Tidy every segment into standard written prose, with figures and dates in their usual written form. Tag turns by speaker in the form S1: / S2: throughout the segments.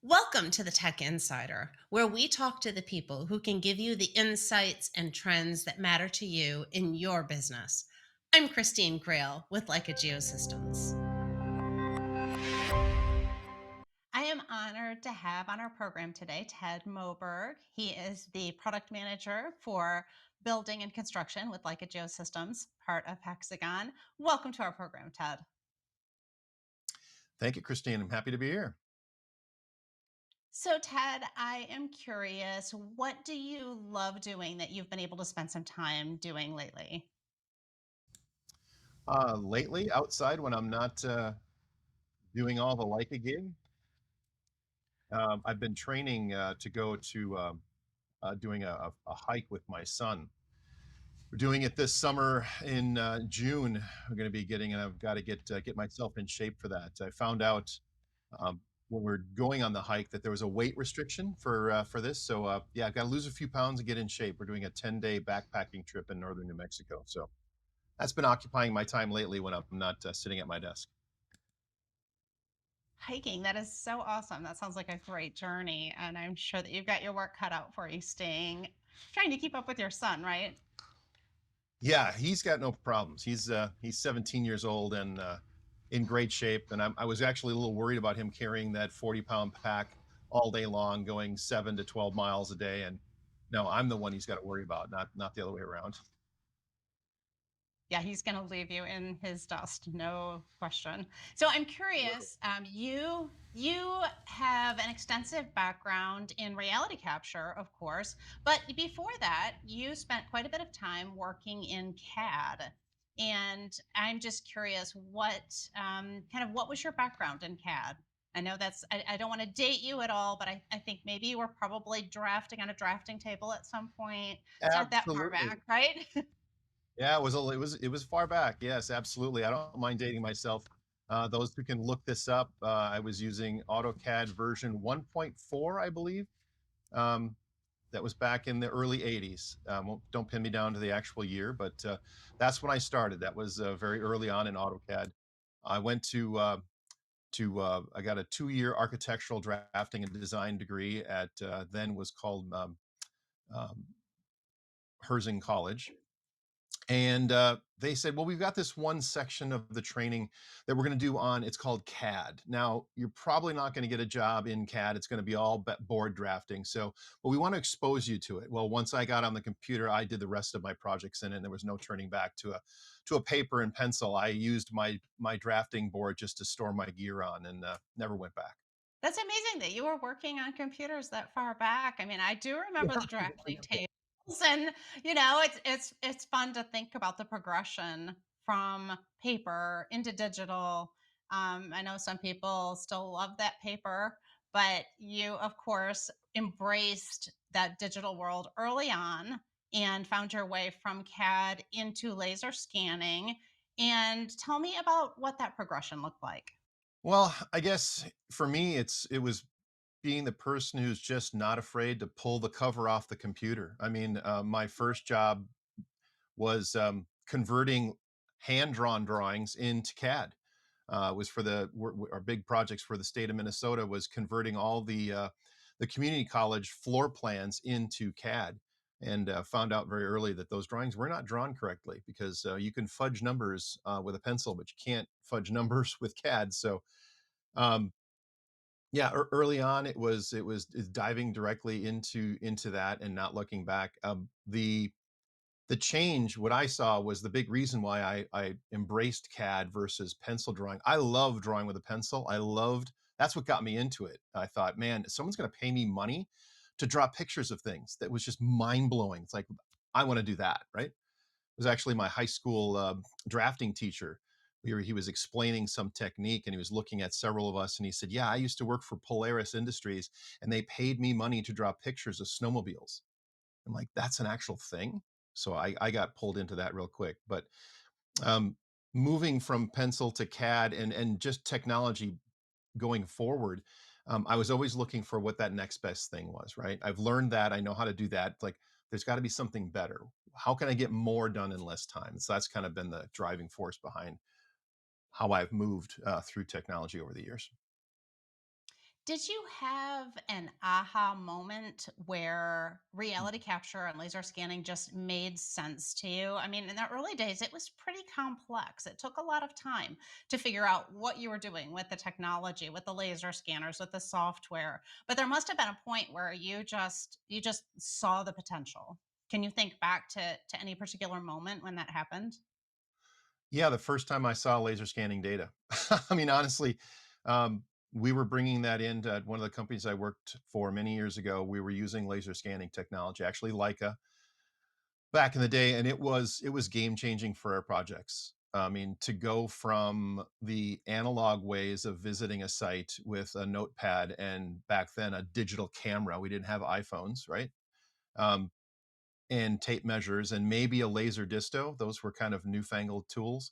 S1: Welcome to the Tech Insider, where we talk to the people who can give you the insights and trends that matter to you in your business. I'm Christine Grail with Leica Geosystems. I am honored to have on our program today Ted Moberg. He is the product manager for building and construction with Leica Geosystems, part of Hexagon. Welcome to our program, Ted.
S2: Thank you, Christine. I'm happy to be here.
S1: So, Ted, I am curious, what do you love doing that you've been able to spend some time doing lately?
S2: Lately, outside when I'm not doing all the Leica gig, I've been training to go to doing a hike with my son. We're doing it this summer in June. We're going to be getting, and I've got to get myself in shape for that. I found out when we're going on the hike that there was a weight restriction for this. So yeah, I've got to lose a few pounds and get in shape. We're doing a 10-day backpacking trip in northern New Mexico. So that's been occupying my time lately when I'm not sitting at my desk.
S1: Hiking, that is so awesome. That sounds like a great journey. And I'm sure that you've got your work cut out for you trying to keep up with your son, right?
S2: Yeah, he's got no problems. He's 17 years old and in great shape. And I was actually a little worried about him carrying that 40-pound pack all day long, going 7 to 12 miles a day. And no, I'm the one he's got to worry about, not the other way around.
S1: Yeah, he's going to leave you in his dust, no question. So I'm curious. You have an extensive background in reality capture, of course, but before that, you spent quite a bit of time working in CAD. And I'm just curious, what was your background in CAD? I know I don't want to date you at all, but I think maybe you were probably drafting on a drafting table at some point. It's not that far
S2: Absolutely.
S1: back, right?
S2: Yeah, it was far back. Yes, absolutely. I don't mind dating myself. Those who can look this up, I was using AutoCAD version 1.4, I believe. Um, that was back in the early 80s. Don't pin me down to the actual year, but that's when I started. That was very early on in AutoCAD. I went I got a 2-year architectural drafting and design degree at then was called um, Herzing College. And they said, well, we've got this one section of the training that we're going to do on, it's called CAD. Now, you're probably not going to get a job in CAD. It's going to be all board drafting. So, but we want to expose you to it. Well, once I got on the computer, I did the rest of my projects in it, and there was no turning back to a paper and pencil. I used my drafting board just to store my gear on and never went back.
S1: That's amazing that you were working on computers that far back. I mean, I do remember the drafting tables and it's fun to think about the progression from paper into digital. I know some people still love that paper, but you of course embraced that digital world early on and found your way from CAD into laser scanning. And tell me about what that progression looked like.
S2: Well, I guess for me, it was being the person who's just not afraid to pull the cover off the computer. I mean, my first job was converting hand drawn drawings into CAD. Was for our big projects for the state of Minnesota was converting all the community college floor plans into CAD, and found out very early that those drawings were not drawn correctly because you can fudge numbers with a pencil, but you can't fudge numbers with CAD. So um, yeah, early on, it was diving directly into that and not looking back. The change, what I saw was the big reason why I embraced CAD versus pencil drawing. I love drawing with a pencil. That's what got me into it. I thought, man, someone's going to pay me money to draw pictures of things. That was just mind blowing. It's like I want to do that, right? Was actually my high school drafting teacher. He was explaining some technique and he was looking at several of us and he said, yeah, I used to work for Polaris Industries and they paid me money to draw pictures of snowmobiles. I'm like, that's an actual thing. So I got pulled into that real quick. But um, moving from pencil to CAD and just technology going forward, I was always looking for what that next best thing was, right? I've learned that. I know how to do that. Like, there's got to be something better. How can I get more done in less time? So that's kind of been the driving force behind how I've moved through technology over the years.
S1: Did you have an aha moment where reality capture and laser scanning just made sense to you? I mean, in the early days, it was pretty complex. It took a lot of time to figure out what you were doing with the technology, with the laser scanners, with the software. But there must have been a point where you just saw the potential. Can you think back to any particular moment when that happened?
S2: Yeah, the first time I saw laser scanning data. I mean, honestly, um, we were bringing that into one of the companies I worked for many years ago. We were using laser scanning technology, actually Leica, back in the day, and it was game changing for our projects. I mean, to go from the analog ways of visiting a site with a notepad and back then a digital camera, we didn't have iPhones, right? Um, and tape measures and maybe a laser disto. Those were kind of newfangled tools.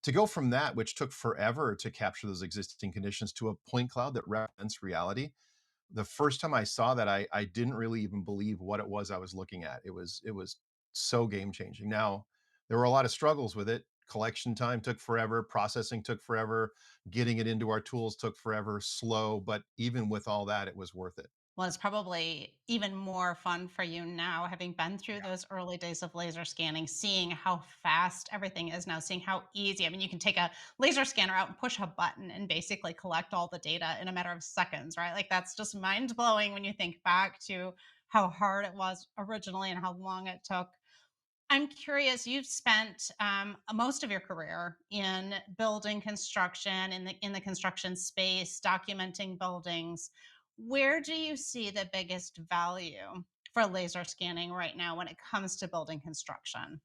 S2: To go from that, which took forever to capture those existing conditions, to a point cloud that represents reality. The first time I saw that, I didn't really even believe what it was I was looking at. It was so game changing. Now, there were a lot of struggles with it. Collection time took forever, processing took forever, getting it into our tools took forever, slow, but even with all that, it was worth it.
S1: Well, it's probably even more fun for you now, having been through those early days of laser scanning, seeing how fast everything is now, seeing how easy. I mean, you can take a laser scanner out and push a button and basically collect all the data in a matter of seconds, right? Like that's just mind blowing when you think back to how hard it was originally and how long it took. I'm curious. You've spent most of your career in building construction in the construction space, documenting buildings. Where do you see the biggest value for laser scanning right now when it comes to building construction?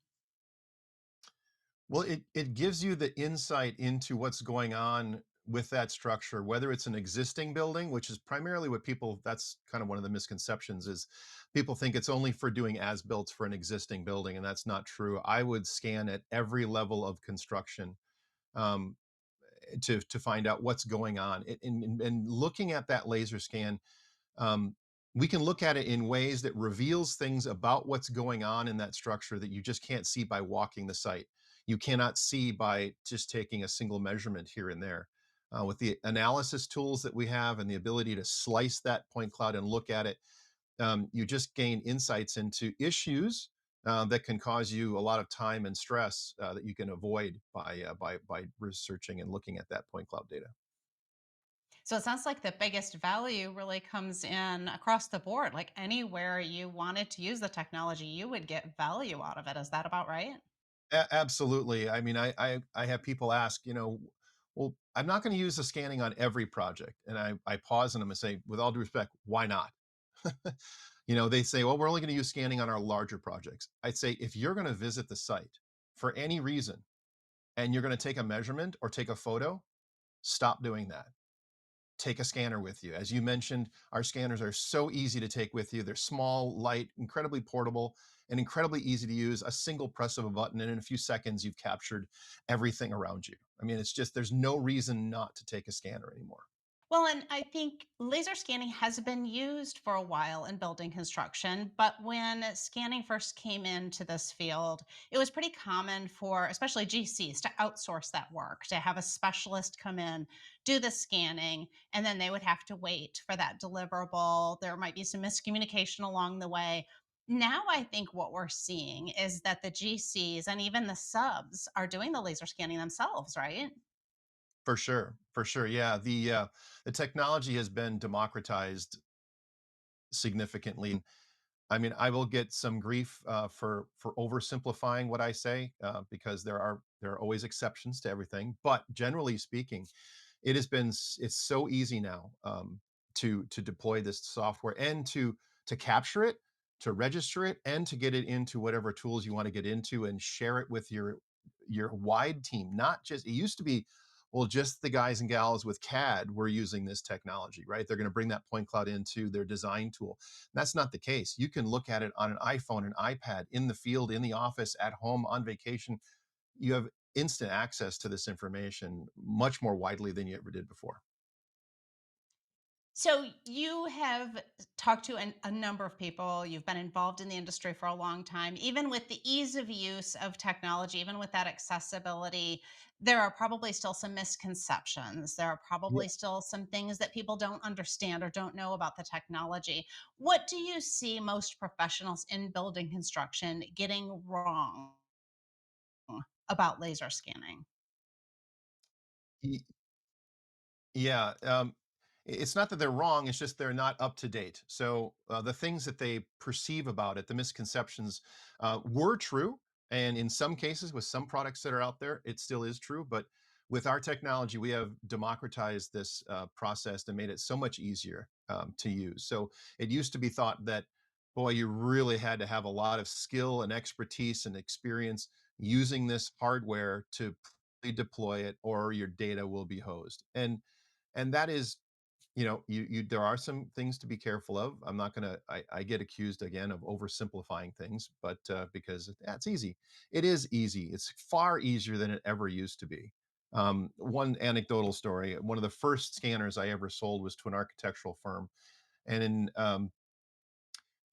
S2: Well, it gives you the insight into what's going on with that structure, whether it's an existing building, which is primarily what people that's kind of one of the misconceptions is people think it's only for doing as built for an existing building, and that's not true. I would scan at every level of construction um, to find out what's going on. And looking at that laser scan, um, we can look at it in ways that reveals things about what's going on in that structure that you just can't see by walking the site. You cannot see by just taking a single measurement here and there. With the analysis tools that we have and the ability to slice that point cloud and look at it, you just gain insights into issues that can cause you a lot of time and stress that you can avoid by researching and looking at that point cloud data.
S1: So it sounds like the biggest value really comes in across the board. Like anywhere you wanted to use the technology, you would get value out of it. Is that about right?
S2: Absolutely. I mean, I have people ask, well, I'm not going to use the scanning on every project, and I pause on them and say, with all due respect, why not? They say, well, we're only going to use scanning on our larger projects. I'd say if you're going to visit the site for any reason and you're going to take a measurement or take a photo, stop doing that. Take a scanner with you. As you mentioned, our scanners are so easy to take with you. They're small, light, incredibly portable, and incredibly easy to use. A single press of a button, and in a few seconds, you've captured everything around you. I mean, it's just there's no reason not to take a scanner anymore.
S1: Well, and I think laser scanning has been used for a while in building construction, but when scanning first came into this field, it was pretty common for especially GCs to outsource that work, to have a specialist come in, do the scanning, and then they would have to wait for that deliverable. There might be some miscommunication along the way. Now, I think what we're seeing is that the GCs and even the subs are doing the laser scanning themselves, right?
S2: For sure, for sure. Yeah, the technology has been democratized significantly. I mean, I will get some grief for oversimplifying what I say because there are always exceptions to everything. But generally speaking, it's so easy now to deploy this software and to capture it, to register it, and to get it into whatever tools you want to get into and share it with your wide team. Not just it used to be, well, just the guys and gals with CAD were using this technology, right? They're going to bring that point cloud into their design tool. That's not the case. You can look at it on an iPhone, an iPad, in the field, in the office, at home, on vacation. You have instant access to this information much more widely than you ever did before.
S1: So you have talked to a number of people. You've been involved in the industry for a long time. Even with the ease of use of technology, even with that accessibility, there are probably still some misconceptions. There are
S2: Yeah.
S1: probably still some things that people don't understand or don't know about the technology. What do you see most professionals in building construction getting wrong about laser scanning?
S2: Yeah, it's not that they're wrong, it's just they're not up to date. So, the things that they perceive about it, the misconceptions, were true, and in some cases, with some products that are out there, it still is true, but with our technology, we have democratized this, process and made it so much easier, to use. So, it used to be thought that, boy, you really had to have a lot of skill and expertise and experience using this hardware to deploy it or your data will be hosed, and that is, you there are some things to be careful of. I'm not gonna I get accused again of oversimplifying things, but because yeah, it's easy. It is easy. It's far easier than it ever used to be. One anecdotal story: one of the first scanners I ever sold was to an architectural firm, and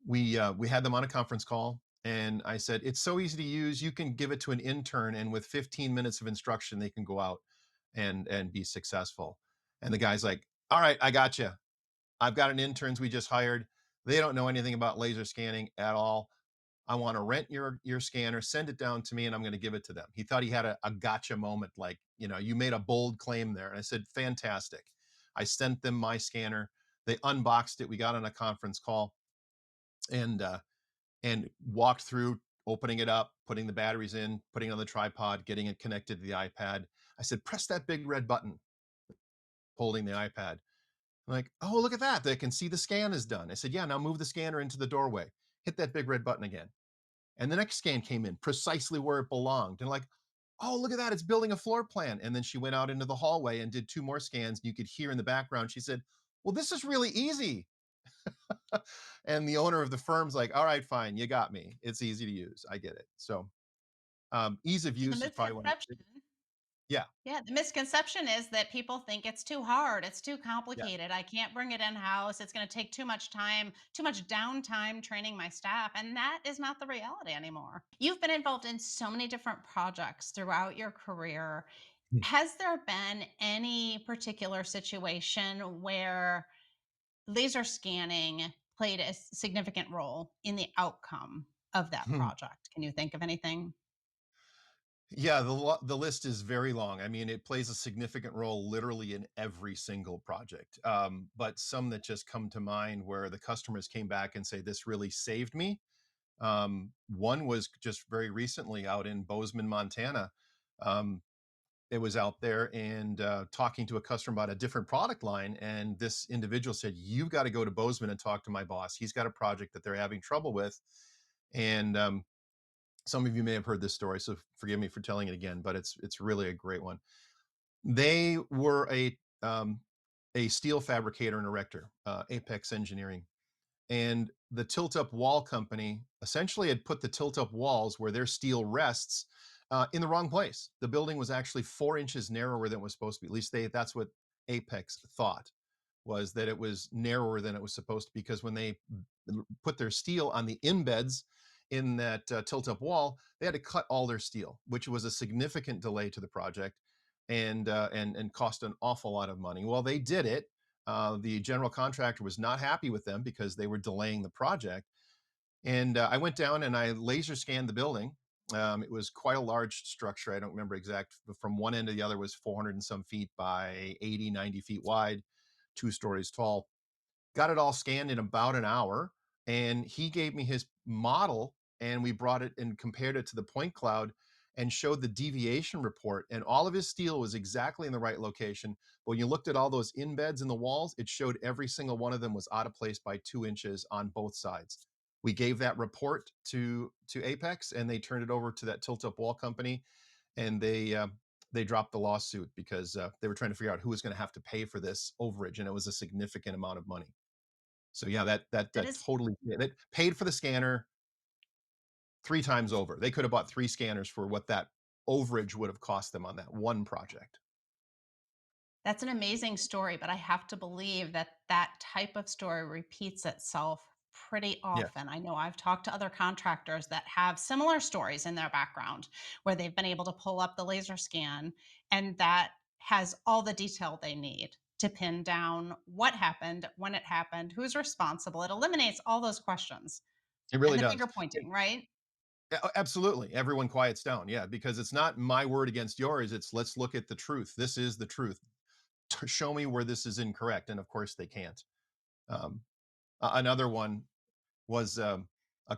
S2: we had them on a conference call, and I said, "It's so easy to use. You can give it to an intern, and with 15 minutes of instruction, they can go out and be successful." And the guy's like, "All right, I got you. I've got an interns we just hired. They don't know anything about laser scanning at all. I want to rent your scanner, send it down to me, and I'm going to give it to them." He thought he had a gotcha moment, like, you made a bold claim there. And I said, "Fantastic." I sent them my scanner. They unboxed it. We got on a conference call and walked through opening it up, putting the batteries in, putting it on the tripod, getting it connected to the iPad. I said, "Press that big red button," holding the iPad. Like, "Oh, look at that. They can see the scan is done." I said, "Yeah, now move the scanner into the doorway. Hit that big red button again." And the next scan came in precisely where it belonged. And like, "Oh, look at that. It's building a floor plan." And then she went out into the hallway and did two more scans. You could hear in the background, she said, "Well, this is really easy." And the owner of the firm's like, "All right, fine. You got me. It's easy to use. I get it." So, ease of
S1: The
S2: use is probably one of the
S1: misconception,
S2: yeah,
S1: yeah, the misconception is that people think it's too hard, it's too
S2: yeah.
S1: complicated, I can't bring it in-house, it's gonna take too much time, too much downtime training my staff, and that is not the reality anymore. You've been involved in so many different projects throughout your career. Has there been any particular situation where laser scanning played a significant role in the outcome of that project? Can you think of anything?
S2: Yeah, the list is very long. I mean, it plays a significant role literally in every single project. But some that just come to mind where the customers came back and say, "This really saved me." One was just very recently out in Bozeman, Montana. Um, it was out there and talking to a customer about a different product line, and this individual said, "You've got to go to Bozeman and talk to my boss. He's got a project that they're having trouble with." And some of you may have heard this story, so forgive me for telling it again, but it's really a great one. They were a steel fabricator and erector, Apex Engineering, and the tilt-up wall company essentially had put the tilt-up walls where their steel rests in the wrong place. The building was actually 4 inches narrower than it was supposed to be. At least that's what Apex thought, was that it was narrower than it was supposed to, because when they put their steel on the embeds in that tilt-up wall, they had to cut all their steel, which was a significant delay to the project and cost an awful lot of money. Well, they did it. The general contractor was not happy with them because they were delaying the project. And I went down and I laser scanned the building. It was quite a large structure. I don't remember exact, but from one end to the other was 400 and some feet by 80, 90 feet wide, 2 stories tall. Got it all scanned in about an hour, and he gave me his model, and we brought it and compared it to the point cloud and showed the deviation report, and all of his steel was exactly in the right location. But when you looked at all those embeds in the walls, it showed every single one of them was out of place by 2 inches on both sides. We gave that report to Apex, and they turned it over to that tilt up wall company, and they dropped the lawsuit because they were trying to figure out who was going to have to pay for this overage, and it was a significant amount of money. So yeah,
S1: That
S2: that
S1: is
S2: totally, that paid for the scanner 3 times over. They could have bought 3 scanners for what that overage would have cost them on that one project.
S1: That's an amazing story, but I have to believe that that type of story repeats itself pretty
S2: Yeah,
S1: often. I know I've talked to other contractors that have similar stories in their background where they've been able to pull up the laser scan and that has all the detail they need to pin down what happened, when it happened, who's responsible. It eliminates all those questions
S2: it
S1: and
S2: really
S1: the
S2: does.
S1: finger pointing, right?
S2: Yeah, absolutely. Everyone quiets down. Yeah, because it's not my word against yours. It's let's look at the truth. This is the truth. Show me where this is incorrect. And of course, they can't. Um, Another one was a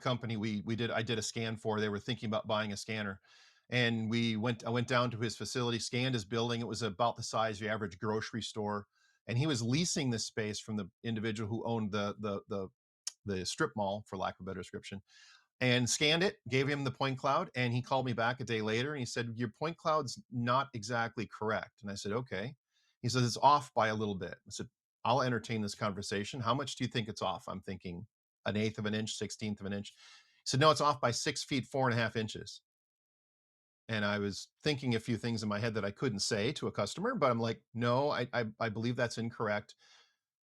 S2: company we did. I did a scan for. They were thinking about buying a scanner, and we went. I went down to his facility, scanned his building. It was about the size of your average grocery store, and he was leasing this space from the individual who owned the strip mall, for lack of a better description, and scanned it, gave him the point cloud, and he called me back a day later and he said, "Your point cloud's not exactly correct." And I said, "Okay." He says, "It's off by a little bit." I said, "I'll entertain this conversation. How much do you think it's off?" I'm thinking an eighth of an inch, 16th of an inch. He said, "No, it's off by 6 feet, 4.5 inches." And I was thinking a few things in my head that I couldn't say to a customer, but I'm like, "No, I believe that's incorrect."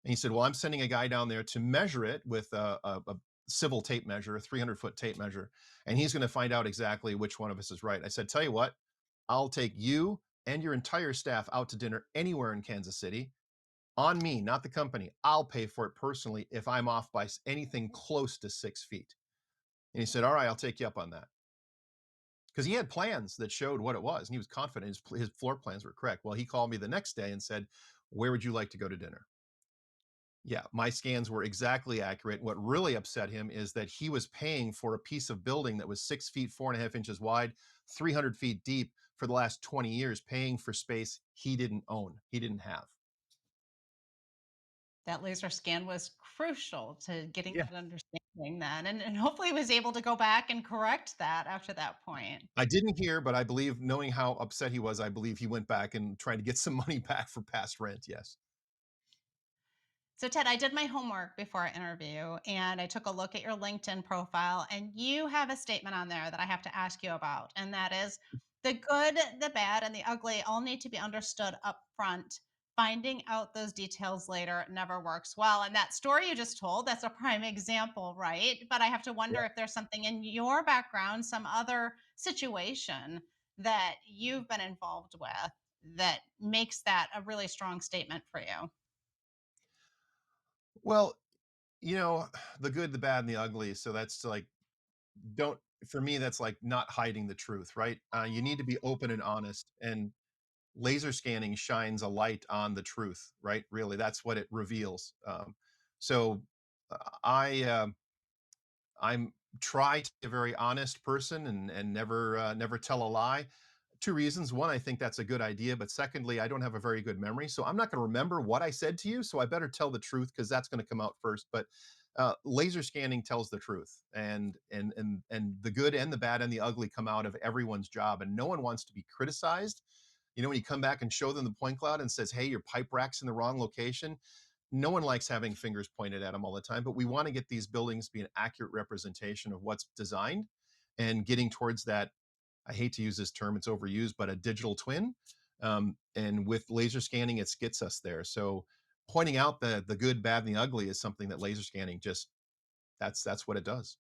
S2: And he said, "Well, I'm sending a guy down there to measure it with a civil tape measure, a 300-foot tape measure, and he's going to find out exactly which one of us is right." I said, "Tell you what, I'll take you and your entire staff out to dinner anywhere in Kansas City on me, not the company. I'll pay for it personally if I'm off by anything close to 6 feet." And he said, "All right, I'll take you up on that." Because he had plans that showed what it was, and he was confident his floor plans were correct. Well, he called me the next day and said, "Where would you like to go to dinner?" Yeah, my scans were exactly accurate. What really upset him is that he was paying for a piece of building that was 6 feet, 4.5 inches wide, 300 feet deep for the last 20 years, paying for space he didn't own, he didn't have.
S1: That laser scan was crucial to getting
S2: Yeah.
S1: that understanding then, and hopefully was able to go back and correct that after that point.
S2: I didn't hear, but I believe, knowing how upset he was, I believe he went back and tried to get some money back for past rent. Yes.
S1: So, Ted, I did my homework before our interview and I took a look at your LinkedIn profile, and you have a statement on there that I have to ask you about. And that is the good, the bad, and the ugly all need to be understood up front. Finding out those details later never works well. And that story you just told, that's a prime example, right? But I have to
S2: Yeah.
S1: wonder if there's something in your background, some other situation that you've been involved with that makes that a really strong statement for you.
S2: Well, you know, the good, the bad, and the ugly. So that's like, don't, for me, that's like not hiding the truth, right? You need to be open and honest. And laser scanning shines a light on the truth, right? Really, that's what it reveals. So I I'm try to be a very honest person and never tell a lie. Two reasons: one, I think that's a good idea, but secondly, I don't have a very good memory, so I'm not going to remember what I said to you. So I better tell the truth because that's going to come out first. But laser scanning tells the truth, and the good and the bad and the ugly come out of everyone's job, and no one wants to be criticized. You know, when you come back and show them the point cloud and says, "Hey, your pipe rack's in the wrong location," no one likes having fingers pointed at them all the time, but we want to get these buildings to be an accurate representation of what's designed and getting towards that. I hate to use this term, it's overused, but a digital twin. And with laser scanning, it gets us there. So pointing out the good, bad, and the ugly is something that laser scanning just, that's what it does.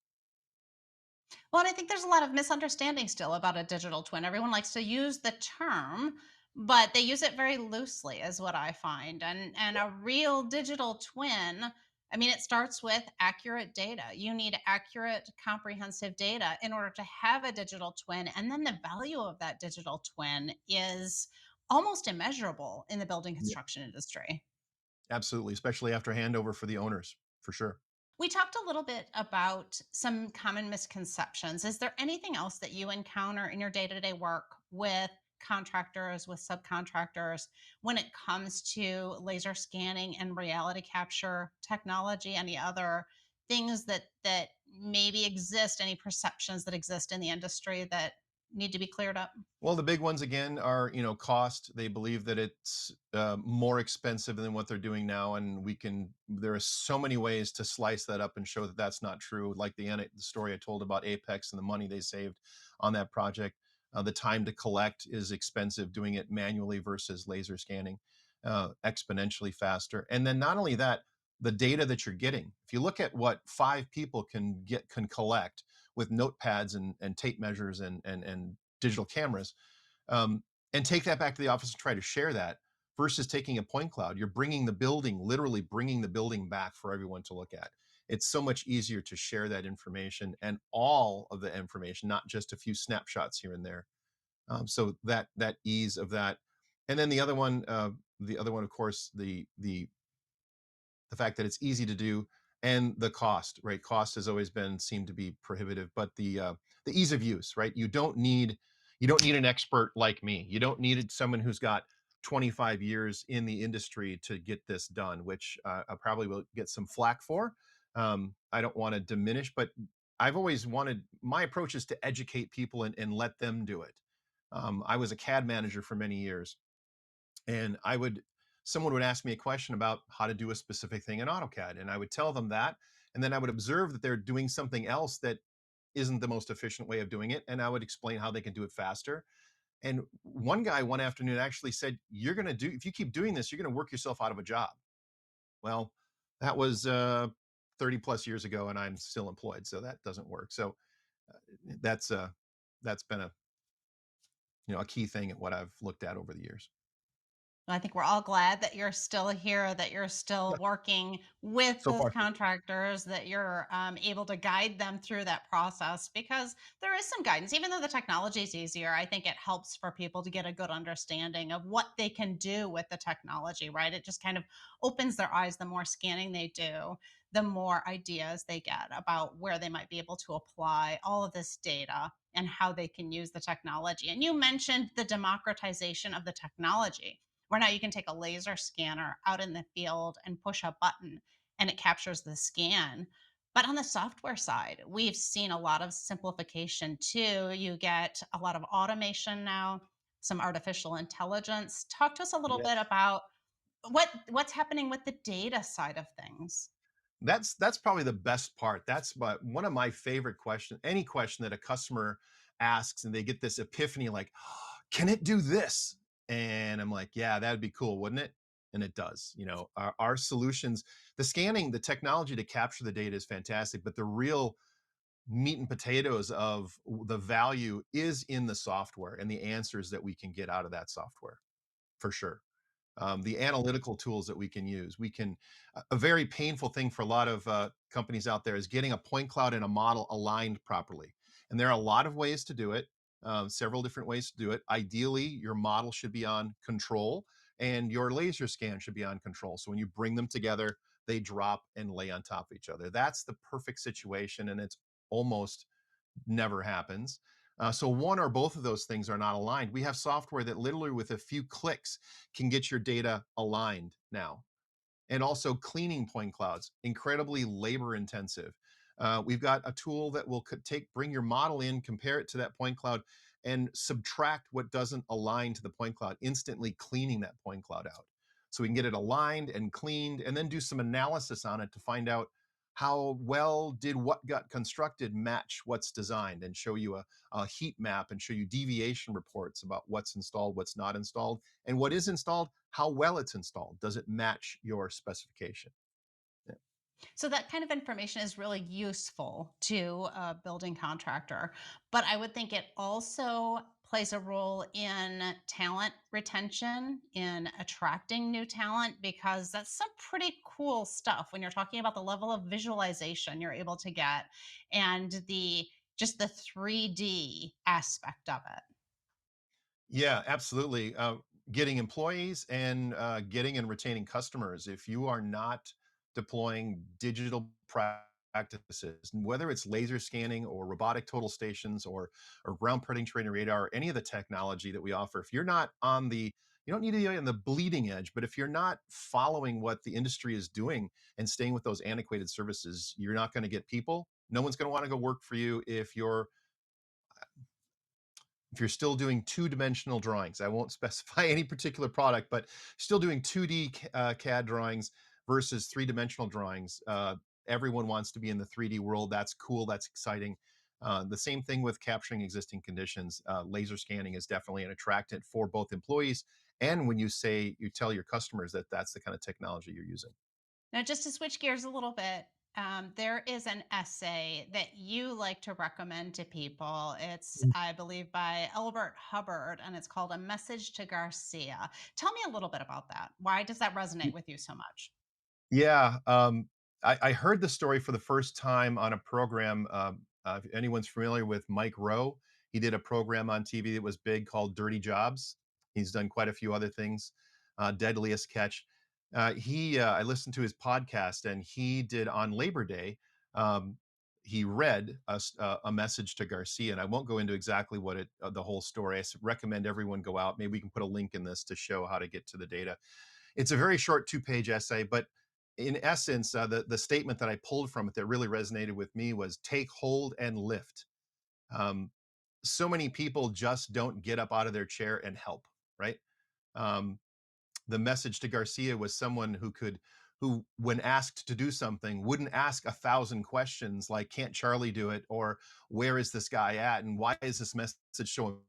S1: Well, and I think there's a lot of misunderstanding still about a digital twin. Everyone likes to use the term, but they use it very loosely, is what I find. And a real digital twin, I mean, it starts with accurate data. You need accurate, comprehensive data in order to have a digital twin. And then the value of that digital twin is almost immeasurable in the building
S2: Yeah,
S1: construction industry.
S2: absolutely, especially after handover for the owners, for sure.
S1: We talked a little bit about some common misconceptions. Is there anything else that you encounter in your day to day work with contractors, with subcontractors, when it comes to laser scanning and reality capture technology? Any other things that maybe exist? Any perceptions that exist in the industry that need to be cleared up?
S2: Well, the big ones again are, cost. They believe that it's more expensive than what they're doing now, and there are so many ways to slice that up and show that that's not true. Like the story I told about Apex and the money they saved on that project. The time to collect is expensive doing it manually versus laser scanning. exponentially faster. And then not only that, the data that you're getting. If you look at what 5 people can collect with notepads and tape measures and digital cameras, um, and take that back to the office and try to share that versus taking a point cloud, you're bringing the building, literally bringing the building back for everyone to look at. It's so much easier to share that information and all of the information, not just a few snapshots here and there. So that ease of that, and then the other one, of course, the fact that it's easy to do, and the cost, right? Cost has always been seemed to be prohibitive, but the ease of use, right? You don't need an expert like me. You don't need someone who's got 25 years in the industry to get this done, which I probably will get some flack for. I don't want to diminish, but I've always wanted my approach is to educate people and let them do it. I was a CAD manager for many years, and I would someone would ask me a question about how to do a specific thing in AutoCAD, and I would tell them that, and then I would observe that they're doing something else that isn't the most efficient way of doing it, and I would explain how they can do it faster. And one guy one afternoon actually said, "You're going to do if you keep doing this, you're going to work yourself out of a job." Well, that was 30 plus years ago, and I'm still employed, so that doesn't work. So uh, that's uh, that's been a a key thing at what I've looked at over the years.
S1: I think we're all glad that you're still here, that you're still
S2: Yeah,
S1: working with
S2: so
S1: those
S2: far so good.
S1: contractors, that you're able to guide them through that process because there is some guidance. Even though the technology is easier, I think it helps for people to get a good understanding of what they can do with the technology, right? It just kind of opens their eyes. The more scanning they do, the more ideas they get about where they might be able to apply all of this data and how they can use the technology. And you mentioned the democratization of the technology where now you can take a laser scanner out in the field and push a button and it captures the scan. But on the software side, we've seen a lot of simplification too. You get a lot of automation now, some artificial intelligence. Talk to us a little bit
S2: Yes.
S1: about what's happening with the data side of things.
S2: That's probably the best part. That's one of my favorite questions. Any question that a customer asks and they get this epiphany like, "Can it do this?" And I'm like, "Yeah, that'd be cool, wouldn't it?" And it does. Our solutions, the scanning, the technology to capture the data is fantastic, but the real meat and potatoes of the value is in the software and the answers that we can get out of that software, for sure. The analytical tools that we can use. A very painful thing for a lot of companies out there is getting a point cloud and a model aligned properly. And there are a lot of ways to do it, several different ways to do it. Ideally, your model should be on control and your laser scan should be on control. So when you bring them together, they drop and lay on top of each other. That's the perfect situation, and it's almost never happens. So one or both of those things are not aligned. We have software that literally with a few clicks can get your data aligned now, and also cleaning point clouds, incredibly labor intensive. We've got a tool that will bring your model in, compare it to that point cloud, and subtract what doesn't align to the point cloud, instantly cleaning that point cloud out. So we can get it aligned and cleaned, and then do some analysis on it to find out how well did what got constructed match what's designed, and show you a heat map and show you deviation reports about what's installed, what's not installed, and what is installed, how well it's installed. Does it match your specification? Yeah.
S1: So that kind of information is really useful to a building contractor. But I would think it also plays a role in talent retention, in attracting new talent, because that's some pretty cool stuff when you're talking about the level of visualization you're able to get and the just the 3D aspect of it.
S2: Yeah, absolutely. Getting employees and getting and retaining customers. If you are not deploying digital practices, whether it's laser scanning or robotic total stations or ground penetrating radar, or any of the technology that we offer, if you're not on the you don't need to be on the bleeding edge, but if you're not following what the industry is doing and staying with those antiquated services, you're not going to get people. No one's going to want to go work for you if you're still doing two-dimensional drawings. I won't specify any particular product, but still doing 2D CAD drawings versus three-dimensional drawings. Everyone wants to be in the 3D world. That's cool. That's exciting. The same thing with capturing existing conditions. Laser scanning is definitely an attractant for both employees and when you tell your customers that that's the kind of technology you're using.
S1: Now, just to switch gears a little bit, there is an essay that you like to recommend to people. It's, I believe, by Elbert Hubbard, and it's called A Message to Garcia. Tell me a little bit about that. Why does that resonate with you so much?
S2: Yeah, I heard the story for the first time on a program. If anyone's familiar with Mike Rowe, he did a program on TV that was big called Dirty Jobs. He's done quite a few other things. Deadliest Catch. I listened to his podcast, and he did on Labor Day. Um, he read a message to Garcia, and I won't go into exactly what the whole story. Recommend everyone go out. Maybe we can put a link in this to show how to get to the data. It's a very short 2-page essay, but in essence, the statement that I pulled from it that really resonated with me was take hold and lift. Um, so many people just don't get up out of their chair and help, right? Um, the message to Garcia was someone who, when asked to do something, wouldn't ask 1,000 questions like, "Can't Charlie do it?" or "Where is this guy at?" and "Why is this message so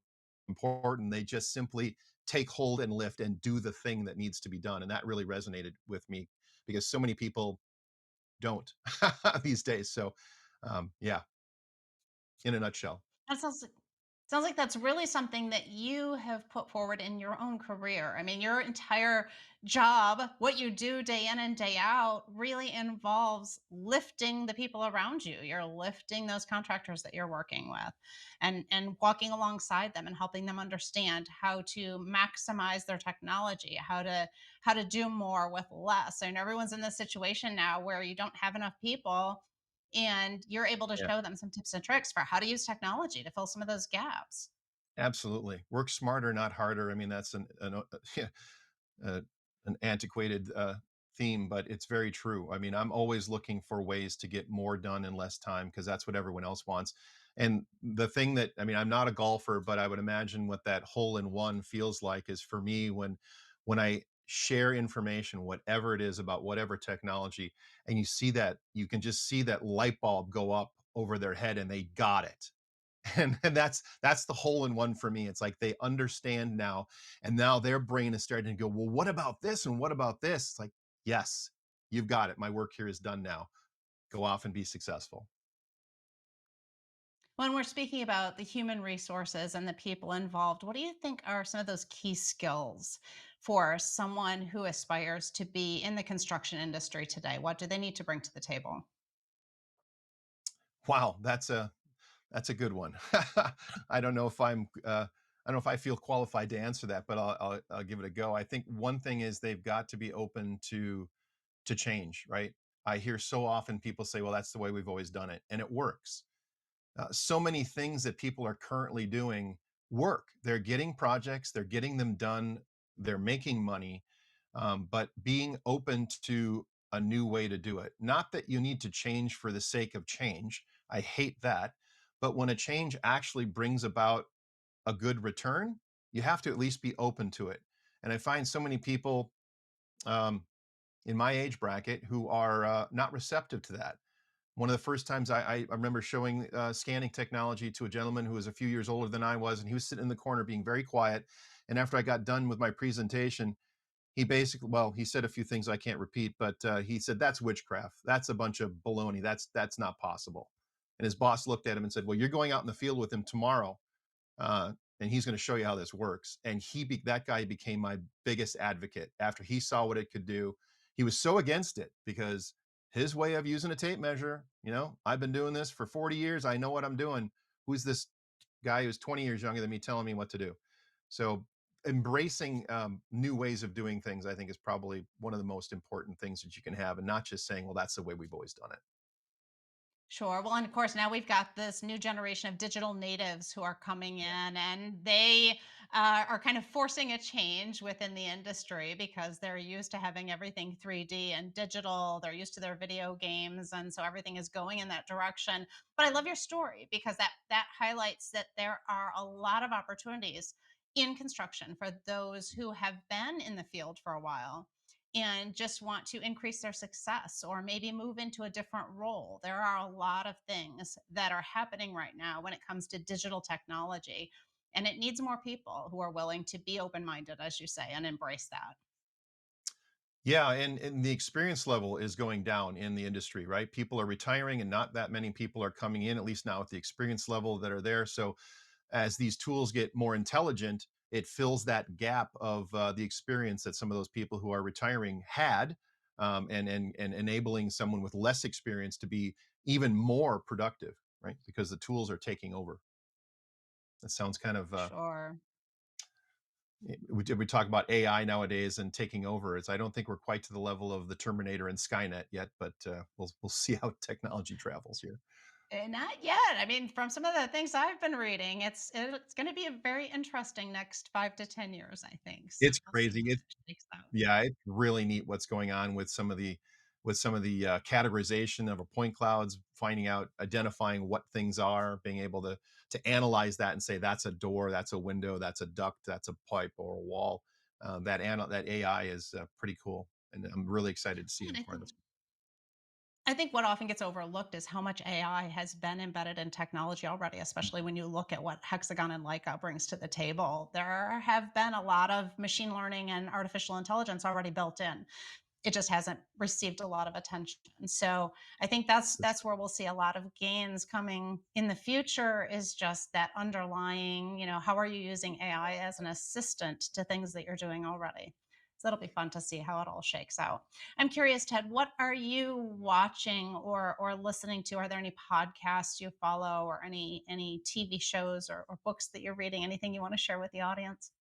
S2: important?" They just simply take hold and lift and do the thing that needs to be done, and that really resonated with me because so many people don't these days. So, yeah, in a nutshell.
S1: That sounds like that's really something that you have put forward in your own career. I mean, your entire job, what you do day in and day out, really involves lifting the people around you. You're lifting those contractors that you're working with and walking alongside them and helping them understand how to maximize their technology, how to do more with less. And everyone's in this situation now where you don't have enough people and you're able to
S2: Yeah.
S1: show them some tips and tricks for how to use technology to fill some of those gaps.
S2: Absolutely. Work smarter, not harder. I mean, that's yeah, uh, an antiquated theme, but it's very true. I mean, I'm always looking for ways to get more done in less time because that's what everyone else wants. And the thing that, I mean, I'm not a golfer, but I would imagine what that hole in one feels like is for me when I share information, whatever it is about whatever technology, and you see that, you can just see that light bulb go up over their head and they got it. And that's the hole in one for me. It's like they understand now, and now their brain is starting to go, well, what about this and what about this? It's like, yes, you've got it. My work here is done now. Go off and be successful.
S1: When we're speaking about the human resources and the people involved, what do you think are some of those key skills for someone who aspires to be in the construction industry today? What do they need to bring to the table?
S2: Wow, that's a good one. I don't know if I don't know if I feel qualified to answer that, but I'll give it a go. I think one thing is they've got to be open to change, right? I hear so often people say, well, that's the way we've always done it, and it works. So many things that people are currently doing work. They're getting projects, they're getting them done, they're making money, but being open to a new way to do it. Not that you need to change for the sake of change. I hate that. But when a change actually brings about a good return, you have to at least be open to it. And I find so many people um, in my age bracket who are not receptive to that. One of the first times I remember showing scanning technology to a gentleman who was a few years older than I was, and he was sitting in the corner being very quiet. And after I got done with my presentation, he basically, well, he said a few things I can't repeat, but he said, "That's witchcraft. That's a bunch of baloney. That's not possible." And his boss looked at him and said, "Well, you're going out in the field with him tomorrow, and he's going to show you how this works." And that guy became my biggest advocate after he saw what it could do. He was so against it because his way of using a tape measure, I've been doing this for 40 years. I know what I'm doing. Who's this guy who's 20 years younger than me telling me what to do? So embracing new ways of doing things, I think, is probably one of the most important things that you can have, and not just saying, well, that's the way we've always done it.
S1: Sure. Well, and of course, now we've got this new generation of digital natives who are coming
S2: Yeah.
S1: in, and they are kind of forcing a change within the industry because they're used to having everything 3D and digital. They're used to their video games, and so everything is going in that direction. But I love your story because that highlights that there are a lot of opportunities in construction for those who have been in the field for a while and just want to increase their success or maybe move into a different role. There are a lot of things that are happening right now when it comes to digital technology. And it needs more people who are willing to be open minded, as you say, and embrace that.
S2: Yeah, and the experience level is going down in the industry, right? People are retiring and not that many people are coming in, at least now at the experience level that are there. So as these tools get more intelligent, it fills that gap of the experience that some of those people who are retiring had, and enabling someone with less experience to be even more productive, right? Because the tools are taking over. That sounds kind of
S1: Sure.
S2: we talk about AI nowadays and taking over. It's I don't think we're quite to the level of the Terminator and Skynet yet, but we'll see how technology travels here.
S1: Not yet. I mean, from some of the things I've been reading, it's going to be a very interesting next 5 to 10 years, I think. So
S2: It's
S1: we'll see
S2: crazy.
S1: how
S2: It's
S1: that shakes out.
S2: Yeah, it's really neat what's going on with some of the categorization of a point clouds, finding out, identifying what things are, being able to analyze that and say that's a door, that's a window, that's a duct, that's a pipe or a wall. That AI is pretty cool, and I'm really excited to see
S1: And
S2: where this.
S1: I think what often gets overlooked is how much AI has been embedded in technology already, especially when you look at what Hexagon and Leica brings to the table. There have been a lot of machine learning and artificial intelligence already built in. It just hasn't received a lot of attention. So I think that's where we'll see a lot of gains coming in the future is just that underlying, how are you using AI as an assistant to things that you're doing already? So that'll be fun to see how it all shakes out. I'm curious, Ted, what are you watching or listening to? Are there any podcasts you follow or any TV shows or books that you're reading? Anything you want to share with the audience?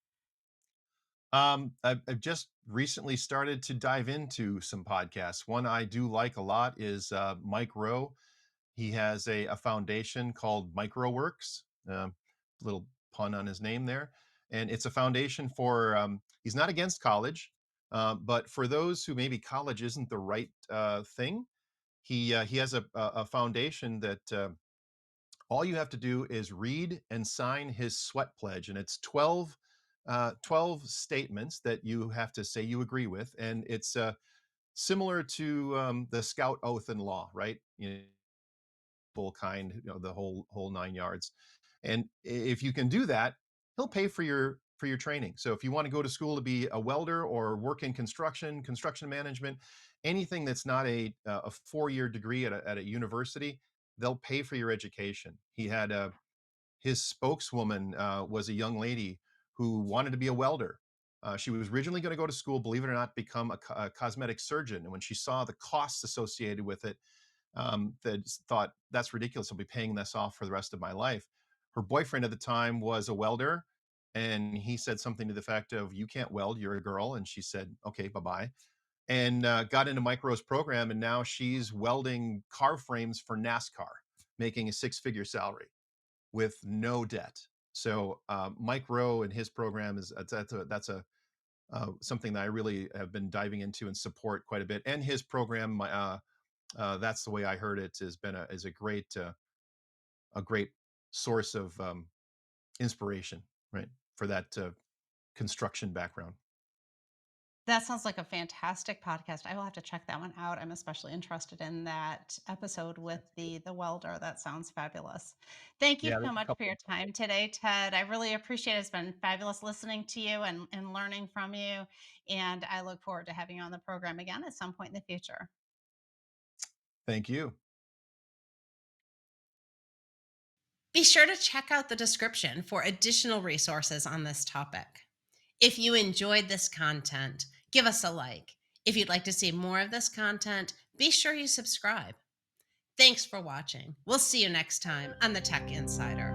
S2: I've just recently started to dive into some podcasts. One I do like a lot is Mike Rowe. He has a foundation called MicroWorks. Little pun on his name there, and it's a foundation for. He's not against college, but for those who maybe college isn't the right thing, he has a foundation that all you have to do is read and sign his sweat pledge, and it's 12 statements that you have to say you agree with, and it's similar to the scout oath and law, right? Full kind, the whole 9 yards. And if you can do that, he'll pay for your training. So if you want to go to school to be a welder or work in construction management, anything that's not a 4 year degree at a university, they'll pay for your education. He had a his spokeswoman was a young lady who wanted to be a welder. She was originally going to go to school, believe it or not, become a cosmetic surgeon. And when she saw the costs associated with it, that thought that's ridiculous. I'll be paying this off for the rest of my life. Her boyfriend at the time was a welder, and he said something to the effect of, "You can't weld. You're a girl." And she said, "Okay, bye bye." And got into Micro's program, and now she's welding car frames for NASCAR, making a six-figure salary with no debt. So Mike Rowe and his program is that's a something that I really have been diving into and support quite a bit. And his program, that's the way I heard it, has been is a great source of inspiration, right, for that construction background.
S1: That sounds like a fantastic podcast. I will have to check that one out. I'm especially interested in that episode with the welder. That sounds fabulous. Thank you
S2: Yeah,
S1: so
S2: there's a
S1: much for
S2: couple.
S1: your time today, Ted. I really appreciate it. It's been fabulous listening to you and learning from you. And I look forward to having you on the program again at some point in the future.
S2: Thank you.
S3: Be sure to check out the description for additional resources on this topic. If you enjoyed this content, give us a like. If you'd like to see more of this content, be sure you subscribe. Thanks for watching. We'll see you next time on the Tech Insider.